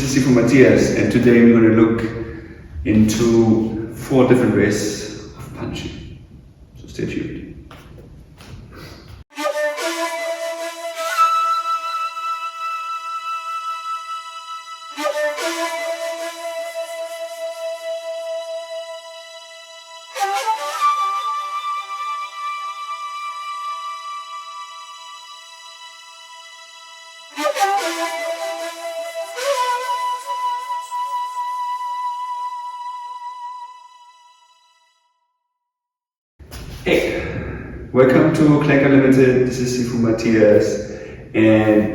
This is Sifu Matthias, and today we're going to look into 4 different ways of punching. So stay tuned. Hey, welcome to Klenk Unlimited. This is Sifu Matthias, and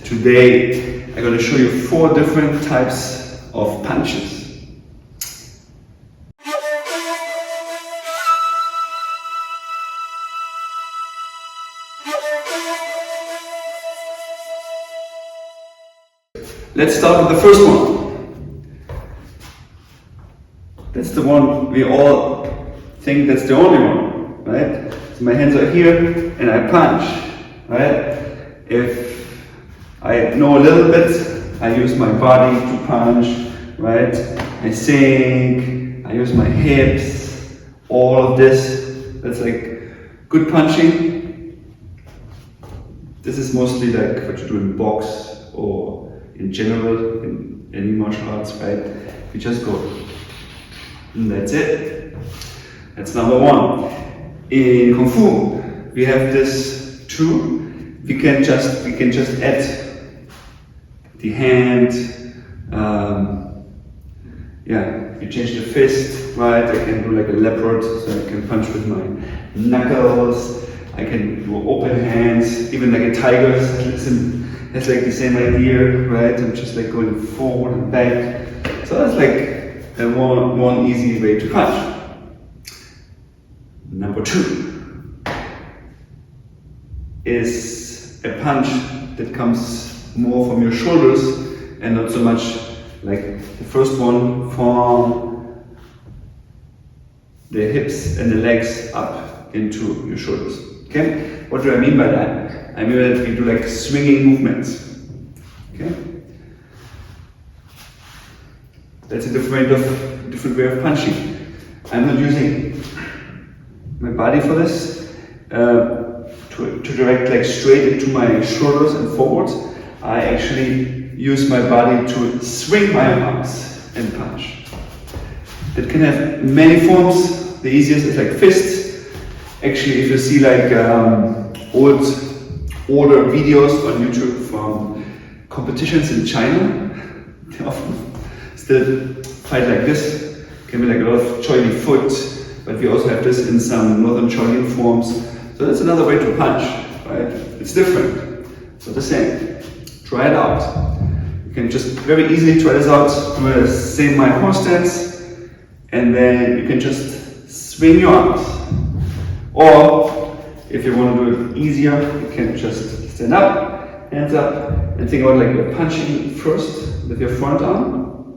today I'm going to show you 4 different types of punches. Let's start with the first one. That's the one we all think that's the only one, right? So my hands are here and I punch, right? If I know a little bit, I use my body to punch, right? I sink, I use my hips, all of this. That's like good punching. This is mostly like what you do in box or in general in any martial arts, right? You just go, and that's it. That's number 1. In Kung Fu, we have this too. We can just add the hand. You change the fist, right? I can do like a leopard, so I can punch with my knuckles. I can do open hands, even like a tiger. That's like the same idea, right? I'm just like going forward and back. So that's like one easy way to punch. Number 2 is a punch that comes more from your shoulders and not so much like the first one from the hips and the legs up into your shoulders. Okay? What do I mean by that? I mean that we do like swinging movements. Okay? That's a different way of punching. I'm not using my body for this to direct like straight into my shoulders and forwards. I actually use my body to swing my arms and punch. It can have many forms. The easiest is like fists. Actually, if you see like older videos on YouTube from competitions in China, they often still fight like this. Can be like a lot of Choi foot, but we also have this in some northern Shaolin forms. So that's another way to punch, right? It's different. So the same. Try it out. You can just very easily try this out. Do the same my horse stance, and then you can just swing your arms. Or if you want to do it easier, you can just stand up, hands up, and think about like you're punching first with your front arm,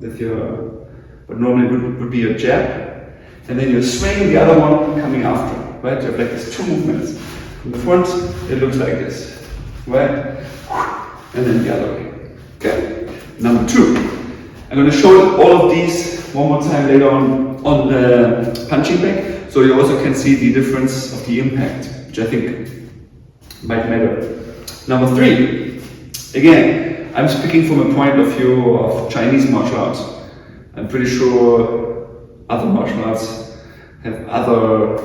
what normally would be your jab, and then you're swinging the other one coming after, right? You have like these 2 movements. From the front, it looks like this, right? And then the other way. Okay. Number 2. I'm going to show all of these one more time later on the punching bag, so you also can see the difference of the impact, which I think might matter. Number 3. Again, I'm speaking from a point of view of Chinese martial arts. I'm pretty sure other martial arts have other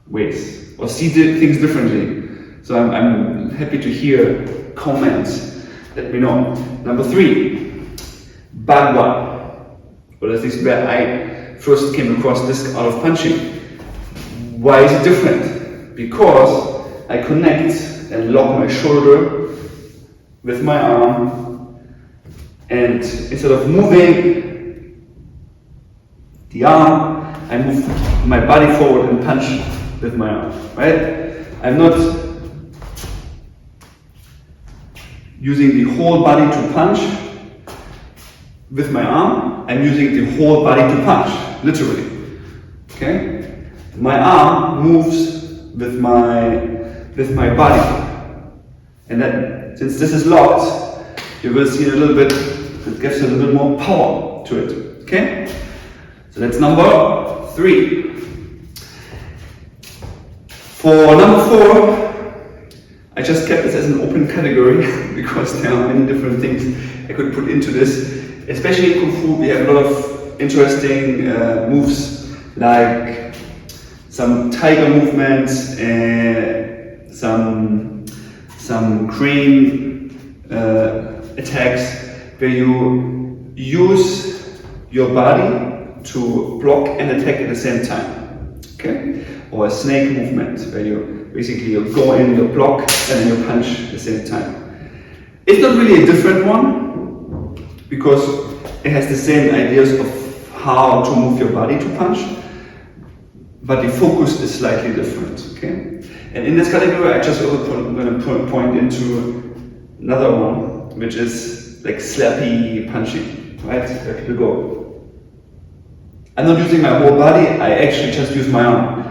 ways or see things differently. So I'm happy to hear comments. Let me know. Number 3, Bagua. Well, at least where I first came across this out of punching. Why is it different? Because I connect and lock my shoulder with my arm, and instead of moving the arm, I move my body forward and punch with my arm, right? I'm not using the whole body to punch with my arm, I'm using the whole body to punch, literally. Okay? My arm moves with my body. And then, since this is locked, you will see in a little bit It gives a little bit more power to it. Okay? So that's number 3. For number 4, I just kept this as an open category because there are many different things I could put into this. Especially in Kung Fu, we have a lot of interesting moves like some tiger movements, some crane attacks where you use your body to block and attack at the same time. Okay? Or a snake movement where you basically go in, you block, and then you punch at the same time. It's not really a different one because it has the same ideas of how to move your body to punch, but the focus is slightly different. Okay? And in this category, I just also going to point into another one, which is like slappy punching, right? Where people go. I'm not using my whole body, I actually just use my arm.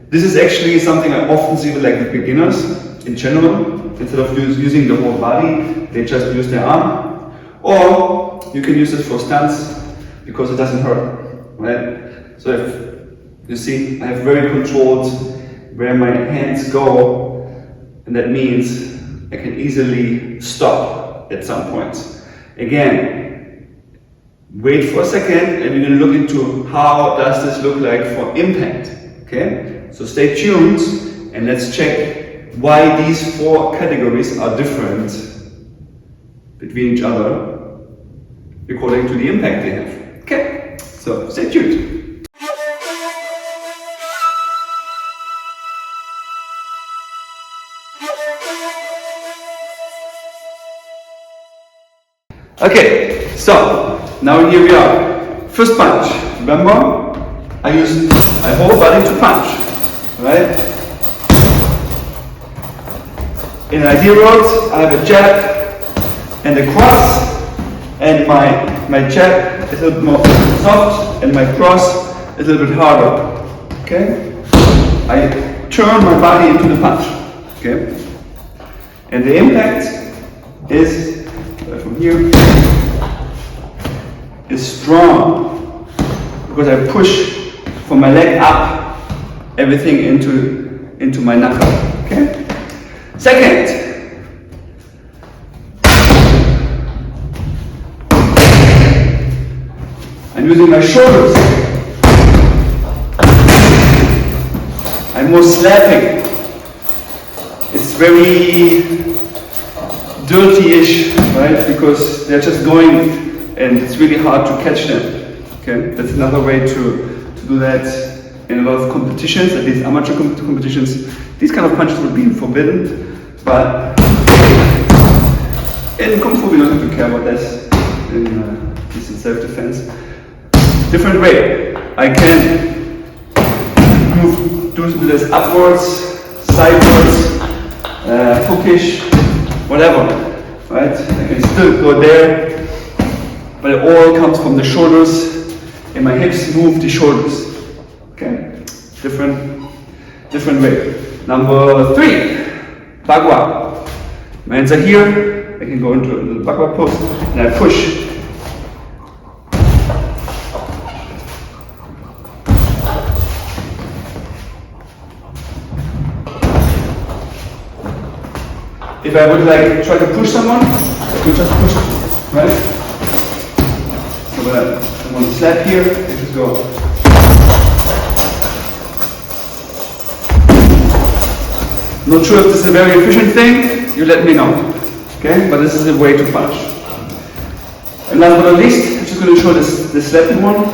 This is actually something I often see with like the beginners in general. Instead of using the whole body, they just use their arm. Or you can use this for stunts because it doesn't hurt, right? So if you see, I have very controlled where my hands go, and that means I can easily stop at some point. Again, wait for a second and we're going to look into how does this look like for impact. Okay? So stay tuned and let's check why these 4 categories are different between each other according to the impact they have. Okay? So stay tuned. Okay, so now here we are. First punch. Remember, I use my whole body to punch, right? In an ideal world, I have a jab and a cross, and my jab is a little bit more soft, and my cross is a little bit harder. Okay? I turn my body into the punch. Okay? And the impact is from here is strong because I push from my leg up everything into my knuckle. Okay? Second, I'm using my shoulders. I'm more slapping. It's very dirty-ish, right? Because they're just going and it's really hard to catch them. Okay, that's another way to do that in a lot of competitions, at least amateur competitions. These kind of punches would be forbidden, but in Kung Fu we don't have to care about this. At least in self-defense. Different way. I can do this upwards, sidewards, hookish, whatever, right? I can still go there, but it all comes from the shoulders, and my hips move the shoulders. Okay, different way. Number 3, bagua. My hands are here. I can go into a little bagua pose, and I push. If I would like try to push someone, I could just push them, right? So when I want to slap here, I just go. Not sure if this is a very efficient thing, you let me know. Okay, but this is a way to punch. And last but not least, I'm just going to show this slapping one.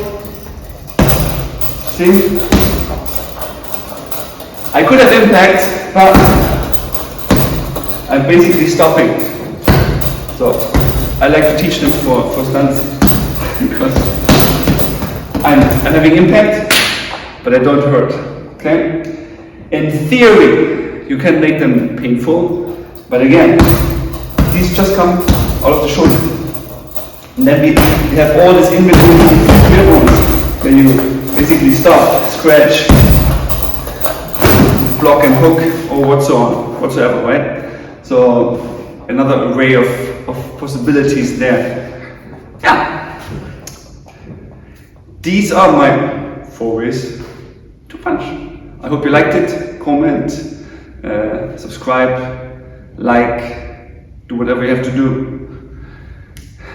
See? I could have impact, but I'm basically stopping. So I like to teach them for stunts because I'm having impact, but I don't hurt. Okay? In theory, you can make them painful, but again, these just come out of the shoulder. And then we have all this in between ones where you basically stop, scratch, block and hook, or whatsoever, right? So another array of possibilities there. yeah, these are my 4 ways to punch. I hope you liked it. Comment, subscribe, like, do whatever you have to do.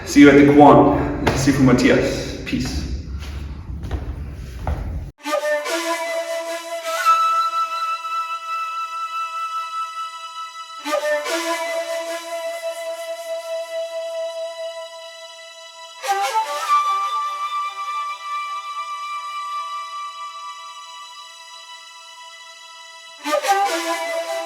See you at the Quan. Sifu Matthias. Peace. Thank you.